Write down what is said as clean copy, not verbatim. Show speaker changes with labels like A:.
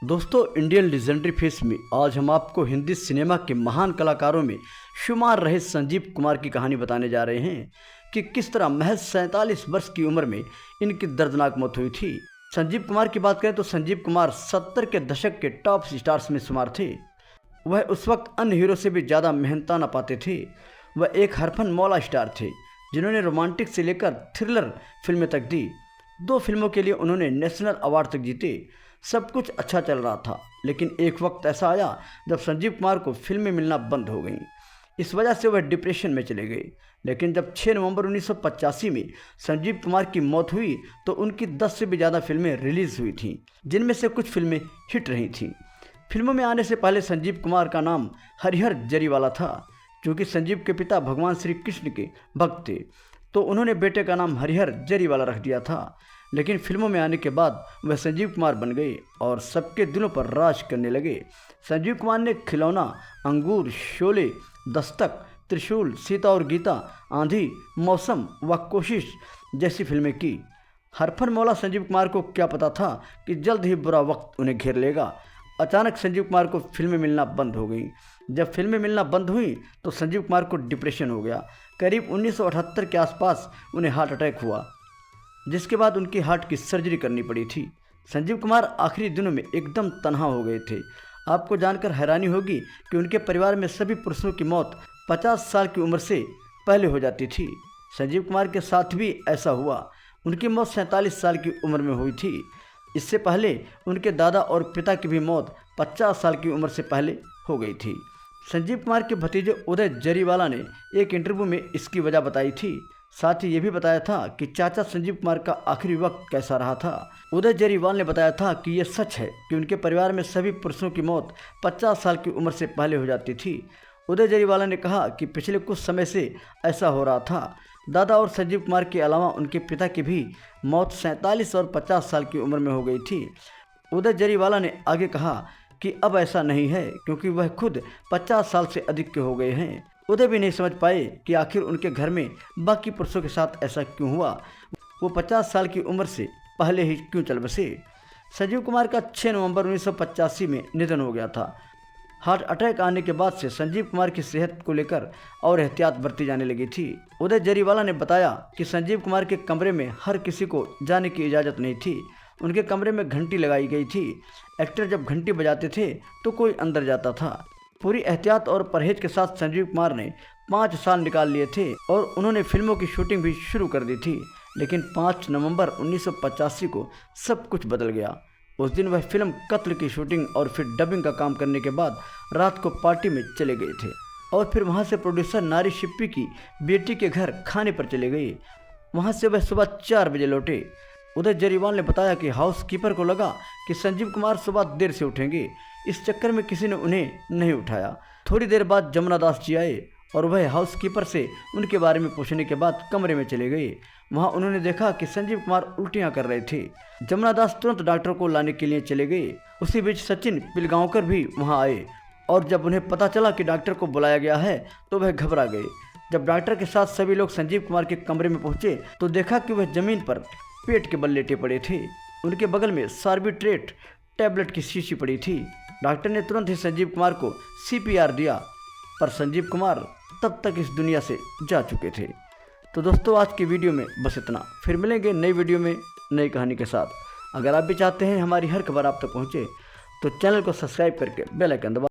A: दोस्तों, Indian legendary film में आज हम आपको हिंदी सिनेमा के महान कलाकारों में शुमार रहे संजीव कुमार की कहानी बताने जा रहे हैं कि किस तरह महज 47 वर्ष की उम्र में इनकी दर्दनाक मौत हुई थी। संजीव कुमार की बात करें तो संजीव कुमार 70 के दशक के टॉप स्टार्स में शुमार थे। वह उस वक्त अन्य हीरो से भी ज़्यादा मेहनताना पाते थे। वह एक हरफन मौला स्टार थे जिन्होंने रोमांटिक से लेकर थ्रिलर फिल्में तक दी। 2 फिल्मों के लिए उन्होंने नेशनल अवार्ड तक जीते। सब कुछ अच्छा चल रहा था, लेकिन एक वक्त ऐसा आया जब संजीव कुमार को फिल्में मिलना बंद हो गईं। इस वजह से वह डिप्रेशन में चले गए। लेकिन जब 6 नवंबर 1985 में संजीव कुमार की मौत हुई तो उनकी 10 से भी ज़्यादा फिल्में रिलीज़ हुई थीं, जिनमें से कुछ फिल्में हिट रही थीं। फिल्मों में आने से पहले संजीव कुमार का नाम हरिहर जरीवाला था, क्योंकि संजीव के पिता भगवान श्री कृष्ण के भक्त थे, तो उन्होंने बेटे का नाम हरिहर जरीवाला रख दिया था। लेकिन फिल्मों में आने के बाद वह संजीव कुमार बन गए और सबके दिलों पर राज करने लगे। संजीव कुमार ने खिलौना, अंगूर, शोले, दस्तक, त्रिशूल, सीता और गीता, आंधी, मौसम व कोशिश जैसी फिल्में की। हरफन मौला संजीव कुमार को क्या पता था कि जल्द ही बुरा वक्त उन्हें घेर लेगा। अचानक संजीव कुमार को फिल्में मिलना बंद हो गई। जब फिल्में मिलना बंद हुई तो संजीव कुमार को डिप्रेशन हो गया। करीब 1978 के आसपास उन्हें हार्ट अटैक हुआ, जिसके बाद उनकी हार्ट की सर्जरी करनी पड़ी थी। संजीव कुमार आखिरी दिनों में एकदम तन्हा हो गए थे। आपको जानकर हैरानी होगी कि उनके परिवार में सभी पुरुषों की मौत 50 साल की उम्र से पहले हो जाती थी। संजीव कुमार के साथ भी ऐसा हुआ। उनकी मौत 47 साल की उम्र में हुई थी। इससे पहले उनके दादा और पिता की भी मौत 50 साल की उम्र से पहले हो गई थी। संजीव कुमार के भतीजे उदय जरीवाला ने एक इंटरव्यू में इसकी वजह बताई थी। साथ ही ये भी बताया था कि चाचा संजीव कुमार का आखिरी वक्त कैसा रहा था। उदय जरीवाल ने बताया था कि ये सच है कि उनके परिवार में सभी पुरुषों की मौत 50 साल की उम्र से पहले हो जाती थी। उदय जरीवाला ने कहा कि पिछले कुछ समय से ऐसा हो रहा था। दादा और संजीव कुमार के अलावा उनके पिता की भी मौत 47 और 50 साल की उम्र में हो गई थी। उदय जरीवाला ने आगे कहा कि अब ऐसा नहीं है, क्योंकि वह खुद 50 साल से अधिक के हो गए हैं। उदय भी नहीं समझ पाए कि आखिर उनके घर में बाकी पुरुषों के साथ ऐसा क्यों हुआ। वो 50 साल की उम्र से पहले ही क्यों चल बसे। संजीव कुमार का 6 नवंबर 1985 में निधन हो गया था। हार्ट अटैक आने के बाद से संजीव कुमार की सेहत को लेकर और एहतियात बरती जाने लगी थी। उदय जरीवाला ने बताया कि संजीव कुमार के कमरे में हर किसी को जाने की इजाज़त नहीं थी। उनके कमरे में घंटी लगाई गई थी। एक्टर जब घंटी बजाते थे तो कोई अंदर जाता था। पूरी एहतियात और परहेज के साथ संजीव कुमार ने 5 साल निकाल लिए थे और उन्होंने फिल्मों की शूटिंग भी शुरू कर दी थी। लेकिन 5 नवंबर 1985 को सब कुछ बदल गया। उस दिन वह फिल्म कत्ल की शूटिंग और फिर डबिंग का काम करने के बाद रात को पार्टी में चले गए थे और फिर वहां से प्रोड्यूसर नारी शिप्पी की बेटी के घर खाने पर चले गए। वहां से वह सुबह 4 बजे लौटे। उदय जरीवाल ने बताया कि हाउस कीपर को लगा कि संजीव कुमार सुबह देर से उठेंगे। इस चक्कर में किसी ने उन्हें नहीं उठाया। थोड़ी देर बाद जमुना दास जी आए और वह हाउस कीपर से उनके बारे में पूछने के बाद कमरे में चले गए। वहां उन्होंने देखा कि संजीव कुमार उल्टियां कर रहे थे। जमुना दास तुरंत डॉक्टर को लाने के लिए चले गए। उसी बीच सचिन पिलगांवकर भी वहां आए और जब उन्हें पता चला कि डॉक्टर को बुलाया गया है तो वह घबरा गए। जब डॉक्टर के साथ सभी लोग संजीव कुमार के कमरे में पहुंचे तो देखा कि वह जमीन पर पेट के बल लेटे पड़े थे। उनके बगल में सार्बिट्रेट टैबलेट की शीशी पड़ी थी। डॉक्टर ने तुरंत ही संजीव कुमार को CPR दिया, पर संजीव कुमार तब तक इस दुनिया से जा चुके थे। तो दोस्तों, आज की वीडियो में बस इतना। फिर मिलेंगे नई वीडियो में नई कहानी के साथ। अगर आप भी चाहते हैं हमारी हर खबर आप तक पहुँचे तो चैनल को सब्सक्राइब करके बेल आइकन दबा